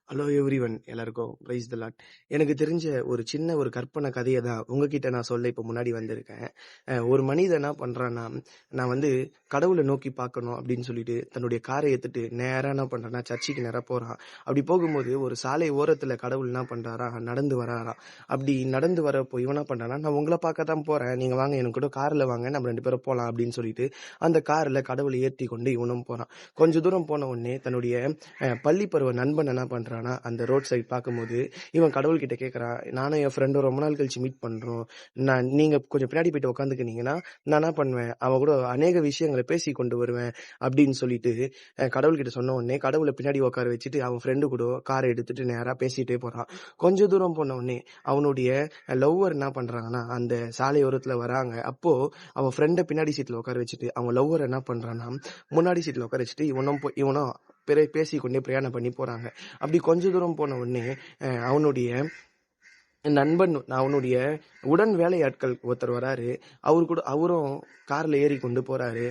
Hello everyone எல்லாருக்கும் praise the Lord. எனக்கு தெரிஞ்ச ஒரு சின்ன ஒரு கற்பனை கதையை தான் உங்ககிட்ட நான் சொல்ல இப்போ முன்னாடி வந்திருக்கேன். ஒரு மனிதன் என்ன பண்றான்னா, நான் வந்து கடவுளை நோக்கி பார்க்கணும் அப்படின்னு சொல்லிட்டு தன்னுடைய காரை எடுத்துட்டு நேரா என்ன பண்றான்னா சர்ச்சுக்கு நேரா போறான். அப்படி போகும்போது ஒரு சாலை ஓரத்துல கடவுள் என்ன பண்றாரா, நடந்து வராராம். அப்படி நடந்து வரப்போ இவன் என்ன பண்றான்னா, நான் உங்களை பார்க்க தான் போறேன், நீங்க வாங்க எனக்கு கூட கார்ல வாங்க, நம்ம 2 பேரும் போலாம் அப்படின்னு சொல்லிட்டு அந்த கார்ல கடவுளை ஏற்றி கொண்டு இவனும் போறான். கொஞ்ச தூரம் போன உடனே தன்னுடைய பள்ளி பருவ நண்பன் என்ன பண்றான்னா, அந்த ரோட் சைடு பார்க்கும்போது இவன் கடவுள்கிட்ட கேட்கறான், நானும் என் ஃப்ரெண்டும் ரொம்ப நாள் கழிச்சு மீட் பண்றோம், நீங்க கொஞ்சம் பின்னாடி போயிட்டு உட்காந்துக்கினீங்கன்னா நான் என்ன பண்ணுவேன், அவன் கூட அநேக விஷயங்களை பேசி கொண்டு வருவேன் அப்படின்னு சொல்லிட்டு கடவுள்கிட்ட சொன்ன உடனே கடவுளை பின்னாடி உட்கார வச்சுட்டு அவன் ஃப்ரெண்டு கூட காரை எடுத்துட்டு நேரா பேசிட்டே போறான். கொஞ்ச தூரம் போன உடனே அவனுடைய லவ்வர் என்ன பண்றாங்கன்னா அந்த சாலையோரத்துல வராங்க. அப்போ அவன் ஃப்ரெண்டை பின்னாடி சீட்ல உட்கார வச்சுட்டு அவன் லவ்வர் என்ன பண்றான்னா முன்னாடி சீட்ல உட்கார வச்சுட்டு இவனும் பேசிக்கொண்டே பிரயாணம் பண்ணி போறாங்க. அப்படி கொஞ்ச தூரம் போன உடனே அவனுடைய நண்பன், அவனுடைய உடன் வேலையாட்கள் ஒருத்தர் வராரு. அவரும் கார்ல ஏறி கொண்டு போறாரு.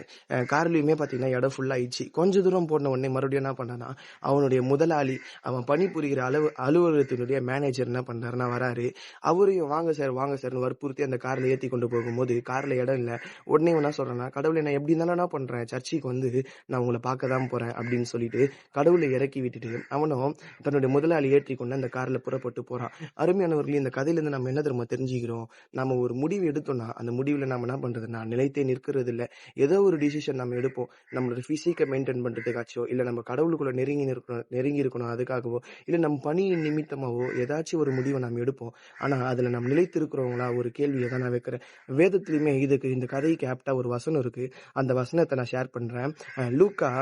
கார்லயுமே பாத்தீங்கன்னா இடம் ஃபுல்லா ஆயிடுச்சு. கொஞ்ச தூரம் போன உடனே மறுபடியும் என்ன பண்றான்னா, அவனுடைய முதலாளி, அவன் பணிபுரிகிற அலுவலகத்தினுடைய மேனேஜர் என்ன பண்றாருன்னா வராரு. அவரையும் வாங்க சார் வாங்க சார்னு வற்புறுத்தி அந்த கார்ல ஏத்தி கொண்டு போகும்போது கார்ல இடம் இல்ல. உடனே என்ன சொல்றான்னா, கடவுளை நான் எப்படி இருந்தாலும் என்ன பண்றேன், சர்ச்சுக்கு வந்து நான் உங்களை பார்க்க தான் போறேன் அப்படின்னு சொல்லிட்டு கடவுளை இறக்கி விட்டுட்டு அவனும் தன்னுடைய முதலாளி ஏற்றி கொண்டு அந்த கார்ல புறப்பட்டு போறான். அருமையானவர்களே, இந்த கதையில இருந்து நம்ம என்ன தெரியுமா தெரிஞ்சுக்கிறோம், நம்ம ஒரு முடிவு எடுத்தோம்னா அந்த முடிவுல நம்ம என்ன பண்றதுன்னா நிலைத்தே நிற்கிறது இல்ல. ஏதோ ஒரு டிசிஷன் நம்ம எடுப்போம், நம்மளோட பிசிக்கை மெயின்டைன் பண்றதுக்காச்சோ, இல்ல நம்ம கடவுளுக்குள்ள நெருங்கி இருக்கணும் அதுக்காகவோ, இல்ல நம்ம பணியின் நிமித்தமாவோ ஏதாச்சும் ஒரு முடிவை நம்ம எடுப்போம். ஆனா அதுல நம்ம நிலைத்திருக்கிறவங்களா, ஒரு கேள்வியை தான் நான் வைக்கிறேன். வேதத்திலுமே இந்த கதைக்கு ஆப்டா ஒரு வசனம் இருக்கு. அந்த வசனத்தை நான் ஷேர் பண்றேன். லூக்கா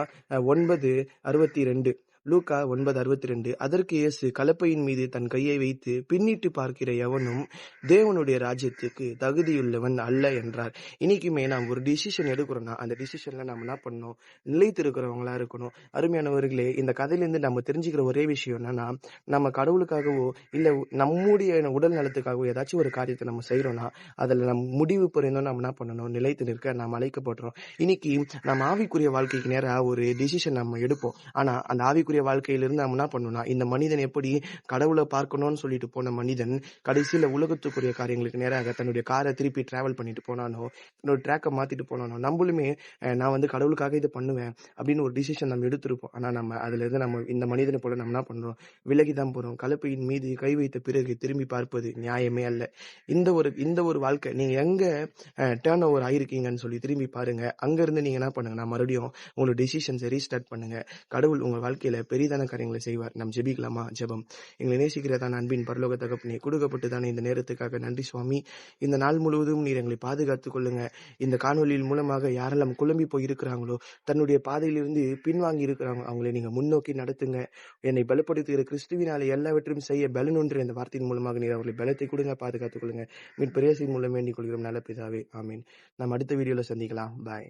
9:62. லூக்கா 9:62. அதற்கு இயேசு கலப்பையின் மீது தன் கையை வைத்து பின்னிட்டு பார்க்கிற எவனும் தேவனுடைய ராஜ்யத்துக்கு தகுதியுள்ளவன் அல்ல என்றார். இன்னைக்குமே நாம் ஒரு டிசிஷன் எடுக்கிறோம்னா அந்த டிசிஷன்ல நம்ம என்ன பண்ணணும், நிலைத்திருக்கிறவங்களா இருக்கணும். அருமையானவர்களே, இந்த கதையிலிருந்து நம்ம தெரிஞ்சுக்கிற ஒரே விஷயம் என்னன்னா, நம்ம கடவுளுக்காகவோ இல்ல நம்முடைய உடல் நலத்துக்காகவோ ஏதாச்சும் ஒரு காரியத்தை நம்ம செய்யறோம்னா அதுல நம்ம முடிவு புரிந்தோம் நம்ம என்ன பண்ணணும், நிலைத்து நிற்க நாம் அழைக்கப்படுறோம். இன்னைக்கு நம்ம ஆவிக்குரிய வாழ்க்கைக்கு நேரா ஒரு டிசிஷன் நம்ம எடுப்போம். ஆனா அந்த ஆவிக்குரிய வாழ்க்கையிலிருந்து நம்ம என்ன பண்ணணும்னா, இந்த மனிதன் எப்படி கடவுளை பார்க்கணும்னு சொல்லிட்டு போன மனிதன் கடைசியில உலகத்துக்குரிய காரியங்களுக்கு நேராக தன்னுடைய காரை திருப்பி டிராவல் பண்ணிட்டு போனானோ, தன்னோட ட்ராக்கை மாத்திட்டு போனானோ, நம்மளுமே நான் வந்து கடவுளுக்காக இதை பண்ணுவேன் அப்படின்னு ஒரு டிசிஷன் நம்ம எடுத்திருப்போம். ஆனா நம்ம அதுல இருந்து நம்ம இந்த மனிதனை போல நம்ம என்ன பண்றோம், விலகிதான் போறோம். கலப்பையின் மீது கை வைத்த பிறகு திரும்பி பார்ப்பது நியாயமே அல்ல. இந்த ஒரு வாழ்க்கை நீங்க எங்க டேர்ன் ஓவர் ஆயிருக்கீங்கன்னு சொல்லி திரும்பி பாருங்க. அங்க இருந்து நீங்க என்ன பண்ணுங்கன்னா மறுபடியும் உங்களோட டிசிஷன்ஸை ரீஸ்டார்ட் பண்ணுங்க. கடவுள் உங்க வாழ்க்கையில பெரிதான காரியங்களை செய்வார். நாம் ஜெபிக்கலாமா? ஜெபம். எங்களை நேசிக்கிறதான அன்பின் பரலோக தகப்பனே, கொடுக்கப்பட்டதான இந்த நேரத்துக்காக நன்றி சுவாமி. இந்த நாள் முழுவதும் நீர் எங்களை பாதுகாத்துக் கொள்ளுங்க. இந்த காணொலியின் மூலமாக யாரெல்லாம் குழம்பி போய் இருக்கிறாங்களோ, தன்னுடைய பாதையிலிருந்து பின்வாங்கி இருக்கிறாங்க, அவங்களை நீங்க முன்னோக்கி நடத்துங்க. என்னை பலப்படுத்துகிற கிறிஸ்துவினாலே எல்லாவற்றையும் செய்ய பலன் ஒன்று இந்த வார்த்தையின் மூலமாக நீர் அவர்களை பலத்தை கொடுங்க, பாதுகாத்துக் கொள்ளுங்க. மீட்பு இயேசுவின் மூலம் வேண்டிக் கொள்கிறோம் நல்ல பிதாவே, ஆமீன். நம்ம அடுத்த வீடியோல சந்திக்கலாம். பாய்.